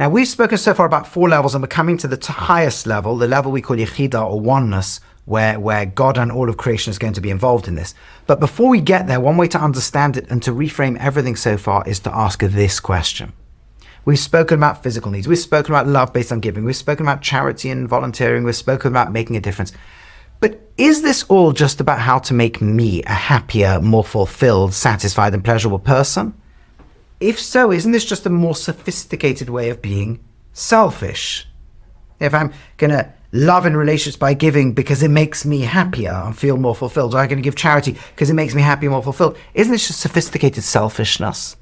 Now, we've spoken so far about 4 levels, and we're coming to the highest level, the level we call Yechida or oneness, where God and all of creation is going to be involved in this. But before we get there, one way to understand it and to reframe everything so far is to ask this question. We've spoken about physical needs. We've spoken about love based on giving. We've spoken about charity and volunteering. We've spoken about making a difference. But is this all just about how to make me a happier, more fulfilled, satisfied, and pleasurable person? If so, isn't this just a more sophisticated way of being selfish? If I'm going to love in relationships by giving because it makes me happier and feel more fulfilled, or I'm going to give charity because it makes me happier and more fulfilled, isn't this just sophisticated selfishness?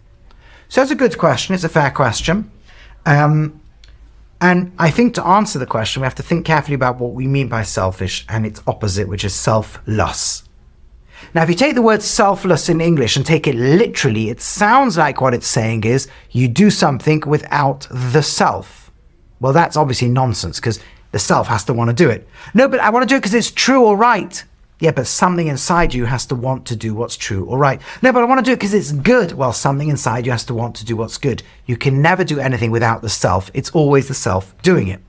So it's a good question. It's a fair question. And I think to answer the question, we have to think carefully about what we mean by selfish and its opposite, which is selfless. Now, if you take the word selfless in English and take it literally, it sounds like what it's saying is you do something without the self. Well, that's obviously nonsense, because the self has to want to do it. No, but I want to do it because it's true or right. Yeah, but something inside you has to want to do what's true or right. No, but I want to do it because it's good. Well, something inside you has to want to do what's good. You can never do anything without the self. It's always the self doing it.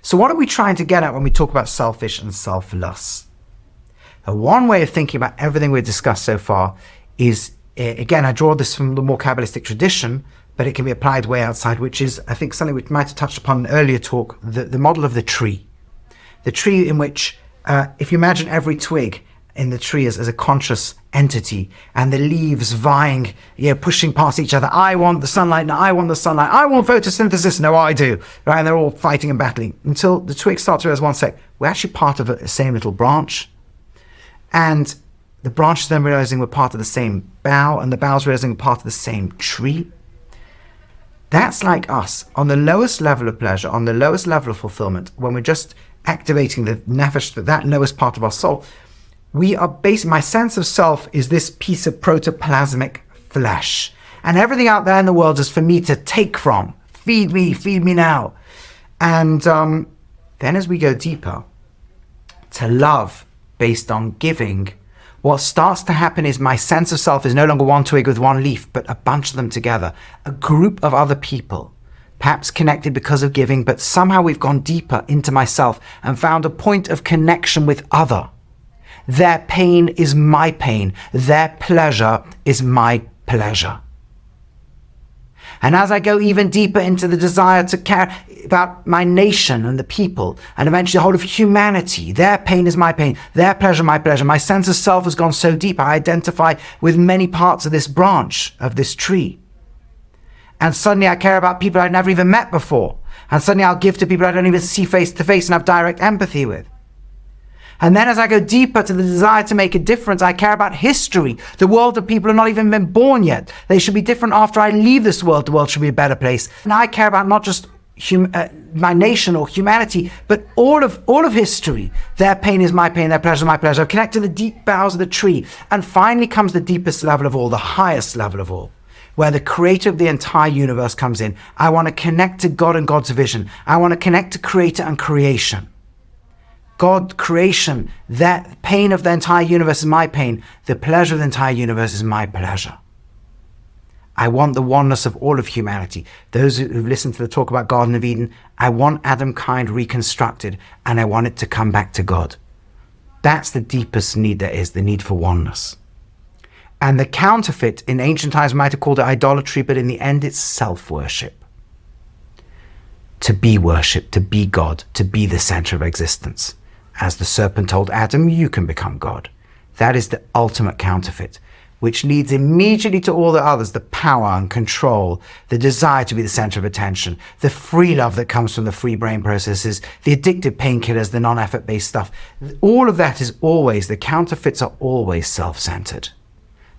So what are we trying to get at when we talk about selfish and selfless? One way of thinking about everything we've discussed so far is, again, I draw this from the more Kabbalistic tradition, but it can be applied way outside, which is, I think, something we might have touched upon in an earlier talk, the model of the tree. The tree in which, if you imagine every twig in the tree as a conscious entity, and the leaves vying, pushing past each other. I want the sunlight, no, I want the sunlight. I want photosynthesis, no, I do. Right? And they're all fighting and battling until the twig starts to realize, one sec, we're actually part of the same little branch. And the branches then realizing we're part of the same bough, and the boughs realizing we're part of the same tree. That's like us on the lowest level of pleasure, on the lowest level of fulfillment, when we're just activating the nefesh, that lowest part of our soul. We are my sense of self is this piece of protoplasmic flesh. And everything out there in the world is for me to take from. Feed me now. And then as we go deeper to love, based on giving, what starts to happen is my sense of self is no longer one twig with one leaf, but a bunch of them together, a group of other people, perhaps connected because of giving, but somehow we've gone deeper into myself and found a point of connection with other. Their pain is my pain. Their pleasure is my pleasure. And as I go even deeper into the desire to care about my nation and the people, and eventually the whole of humanity, their pain is my pain, their pleasure, my pleasure. My sense of self has gone so deep, I identify with many parts of this branch, of this tree. And suddenly I care about people I'd never even met before. And suddenly I'll give to people I don't even see face to face and have direct empathy with. And then as I go deeper to the desire to make a difference, I care about history. The world of people who have not even been born yet. They should be different after I leave this world. The world should be a better place. And I care about not just my nation or humanity, but all of history. Their pain is my pain, their pleasure is my pleasure. I've connected to the deep boughs of the tree. And finally comes the deepest level of all, the highest level of all, where the creator of the entire universe comes in. I want to connect to God and God's vision. I want to connect to creator and creation. God, creation, that pain of the entire universe is my pain. The pleasure of the entire universe is my pleasure. I want the oneness of all of humanity. Those who've listened to the talk about Garden of Eden, I want Adam kind reconstructed, and I want it to come back to God. That's the deepest need there is, the need for oneness. And the counterfeit, in ancient times we might have called it idolatry, but in the end it's self-worship. To be worshipped, to be God, to be the center of existence. As the serpent told Adam, you can become God. That is the ultimate counterfeit, which leads immediately to all the others, the power and control, the desire to be the center of attention, the free love that comes from the free brain processes, the addictive painkillers, the non-effort-based stuff. All of that is always, the counterfeits are always self-centered.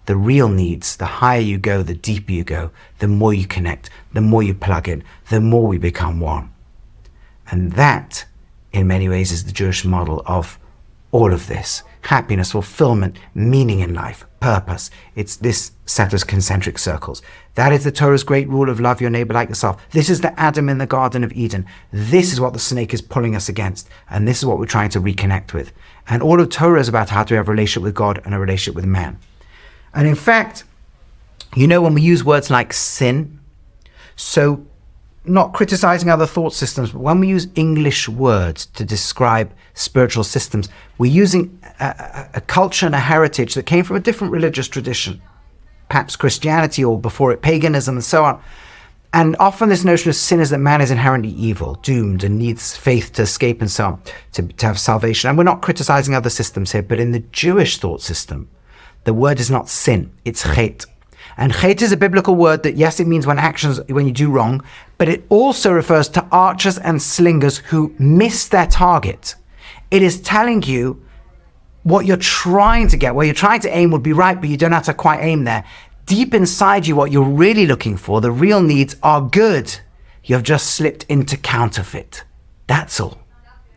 The real needs, the higher you go, the deeper you go, the more you connect, the more you plug in, the more we become one. And that, in many ways, is the Jewish model of all of this. Happiness, fulfillment, meaning in life, purpose. It's this set of concentric circles. That is the Torah's great rule of love your neighbor like yourself. This is the Adam in the Garden of Eden. This is what the snake is pulling us against. And this is what we're trying to reconnect with. And all of Torah is about how to have a relationship with God and a relationship with man. And in fact, when we use words like sin, so not criticizing other thought systems, but when we use English words to describe spiritual systems, we're using a culture and a heritage that came from a different religious tradition, perhaps Christianity or before it paganism and so on. And often this notion of sin is that man is inherently evil, doomed, and needs faith to escape and so on, to have salvation. And we're not criticizing other systems here, but in the Jewish thought system, the word is not sin, it's chet. And chet is a biblical word that, yes, it means when you do wrong, but it also refers to archers and slingers who miss their target. It is telling you what you're trying to get, where you're trying to aim would be right, but you don't have to quite aim there. Deep inside you, what you're really looking for, the real needs are good. You have just slipped into counterfeit. That's all.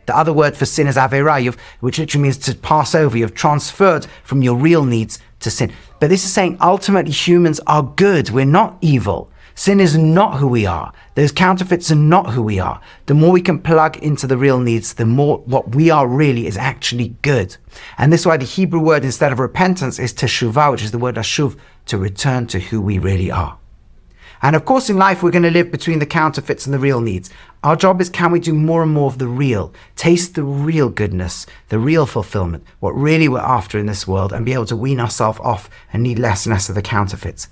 The other word for sin is averah, which literally means to pass over. You've transferred from your real needs to sin. But this is saying ultimately humans are good. We're not evil. Sin is not who we are. Those counterfeits are not who we are. The more we can plug into the real needs, the more what we are really is actually good. And this is why the Hebrew word instead of repentance is teshuvah, which is the word ashuv, to return to who we really are. And of course in life we're going to live between the counterfeits and the real needs. Our job is, can we do more and more of the real, taste the real goodness, the real fulfillment, what really we're after in this world, and be able to wean ourselves off and need less and less of the counterfeits.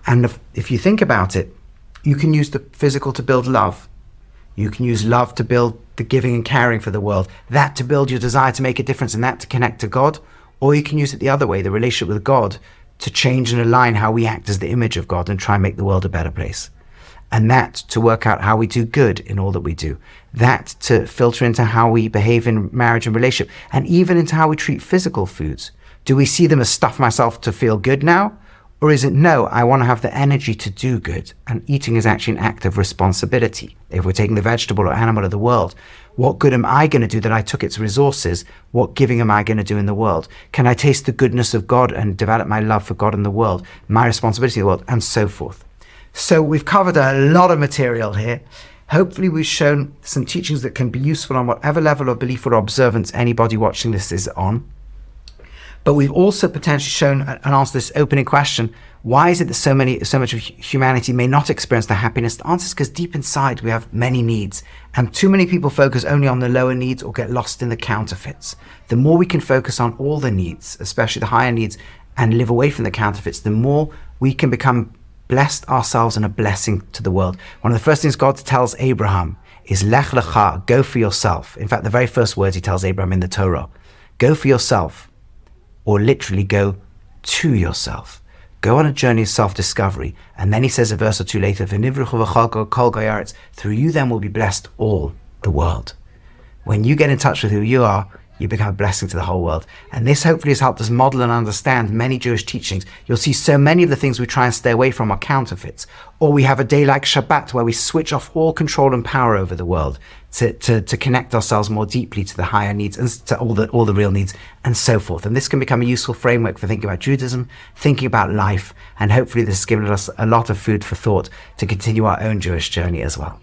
And if you think about it, you can use the physical to build love. You can use love to build the giving and caring for the world, that to build your desire to make a difference and that to connect to God. Or you can use it the other way, the relationship with God, to change and align how we act as the image of God and try and make the world a better place. And that to work out how we do good in all that we do. That to filter into how we behave in marriage and relationship, and even into how we treat physical foods. Do we see them as stuff myself to feel good now? Or is it, no, I want to have the energy to do good, and eating is actually an act of responsibility. If we're taking the vegetable or animal of the world, what good am I going to do that I took its resources? What giving am I going to do in the world? Can I taste the goodness of God and develop my love for God and the world, my responsibility in the world, and so forth? So we've covered a lot of material here. Hopefully we've shown some teachings that can be useful on whatever level of belief or observance anybody watching this is on. But we've also potentially shown and answered this opening question, why is it that so much of humanity may not experience the happiness? The answer is because deep inside we have many needs, and too many people focus only on the lower needs or get lost in the counterfeits. The more we can focus on all the needs, especially the higher needs, and live away from the counterfeits, the more we can become blessed ourselves and a blessing to the world. One of the first things God tells Abraham is lech lecha, go for yourself. In fact, the very first words he tells Abraham in the Torah, go for yourself. Or literally go to yourself. Go on a journey of self-discovery. And then he says a verse or two later, through you then will be blessed all the world. When you get in touch with who you are, you become a blessing to the whole world. And this hopefully has helped us model and understand many Jewish teachings. You'll see so many of the things we try and stay away from are counterfeits. Or we have a day like Shabbat where we switch off all control and power over the world to connect ourselves more deeply to the higher needs and to all the real needs and so forth. And this can become a useful framework for thinking about Judaism, thinking about life, and hopefully this has given us a lot of food for thought to continue our own Jewish journey as well.